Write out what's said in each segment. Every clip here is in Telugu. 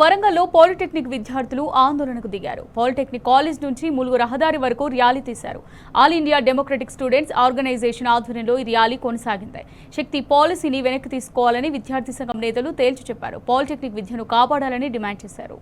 వరంగల్లో పాలిటెక్నిక్ విద్యార్థులు ఆందోళనకు దిగారు. పాలిటెక్నిక్ కాలేజ్ నుంచి ములుగు రహదారి వరకు ర్యాలీ తీశారు. All India democratic students organisation ఆధ్వర్యంలో ఈ ర్యాలీ కొనసాగింది. శక్తి పాలసీని వెనక్కి తీసుకోవాలని విద్యార్థి సంఘం నేతలు తేల్చి చెప్పారు. పాలిటెక్నిక్ విద్యను కాపాడాలని డిమాండ్ చేశారు.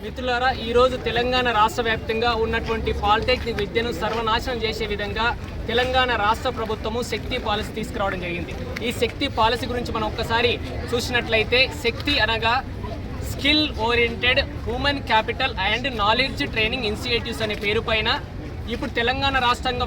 మిత్రులారా, ఈరోజు తెలంగాణ రాష్ట్ర వ్యాప్తంగా ఉన్నటువంటి పాలిటెక్నిక్ విద్యను సర్వనాశనం చేసే విధంగా తెలంగాణ రాష్ట్ర ప్రభుత్వము శక్తి పాలసీ తీసుకురావడం జరిగింది. ఈ శక్తి పాలసీ గురించి మనం ఒక్కసారి చూసినట్లయితే, శక్తి అనగా skill oriented human capital and knowledge training institutes అనే పేరు పైన ఇప్పుడు తెలంగాణ రాష్ట్రంగా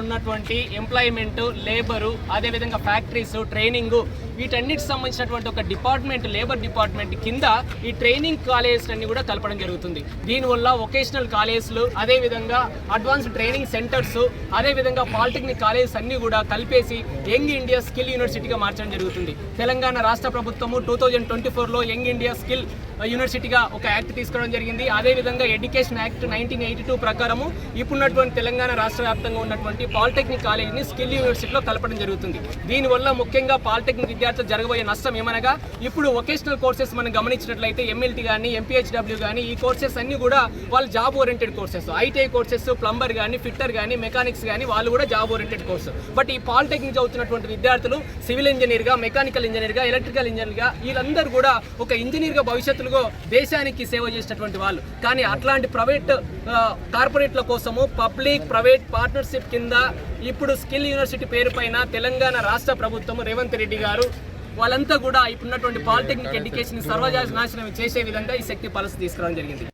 ఉన్నటువంటి ఎంప్లాయ్మెంట్, లేబరు, అదేవిధంగా ఫ్యాక్టరీస్, ట్రైనింగ్, వీటన్నిటికి సంబంధించినటువంటి ఒక డిపార్ట్మెంట్, లేబర్ డిపార్ట్మెంట్ కింద ఈ ట్రైనింగ్ కాలేజెస్ అన్ని కూడా కలపడం జరుగుతుంది. దీనివల్ల వొకేషనల్ కాలేజెస్లు, అదేవిధంగా అడ్వాన్స్డ్ ట్రైనింగ్ సెంటర్స్, అదేవిధంగా పాలిటెక్నిక్ కాలేజెస్ అన్ని కూడా కలిపేసి యంగ్ ఇండియా స్కిల్ యూనివర్సిటీగా మార్చడం జరుగుతుంది. తెలంగాణ రాష్ట్ర ప్రభుత్వము 2024లో యంగ్ ఇండియా స్కిల్ యూనివర్సిటీగా ఒక యాక్ట్ తీసుకోవడం జరిగింది. అదేవిధంగా ఎడ్యుకేషన్ యాక్ట్ 1982 ప్రకారము ఇప్పుడున్నటువంటి తెలంగాణ రాష్ట్ర వ్యాప్తంగా ఉన్నటువంటి పాలిటెక్నిక్ కాలేజీని స్కిల్ యూనివర్సిటీలో కలపడం జరుగుతుంది. దీనివల్ల ముఖ్యంగా పాలిటెక్నిక్ విద్యార్థులు జరగబోయే నష్టం ఏమనగా, ఇప్పుడు వొకేషనల్ కోర్సెస్ మనం గమనించినట్లయితే ఎంఎల్టీ కానీ, ఎంపీహెచ్డబ్ల్యూ కానీ, ఈ కోర్సెస్ అన్ని కూడా వాళ్ళు job oriented courses. ITI courses, plumber కానీ, ఫిట్టర్ కానీ, మెకానిక్స్ కానీ, వాళ్ళు కూడా జాబ్ ఓరియంటెడ్ కోర్సు. బట్ ఈ పాలిటెక్నిక్ చదువుతున్నటువంటి విద్యార్థులు సివిల్ ఇంజనీర్గా, మెకానికల్ ఇంజనీర్గా, ఎలక్ట్రికల్ ఇంజనీర్గా, వీళ్ళందరూ కూడా ఒక ఇంజనీర్గా భవిష్యత్తులో దేశానికి సేవ చేసేటటువంటి వాళ్ళు. కానీ అట్లాంటి ప్రైవేట్ కార్పొరేట్ల కోసము పబ్లిక్ ప్రైవేట్ పార్ట్నర్షిప్ కింద ఇప్పుడు స్కిల్ యూనివర్సిటీ పేరు పైన తెలంగాణ రాష్ట్ర ప్రభుత్వం రేవంత్ రెడ్డి గారు వాళ్ళంతా కూడా ఇప్పుడున్నటువంటి పాలిటెక్నిక్ ఎడ్యుకేషన్ సర్వనాశనం చేసే విధంగా ఈ శక్తి పాలసీ తీసుకురావడం జరిగింది.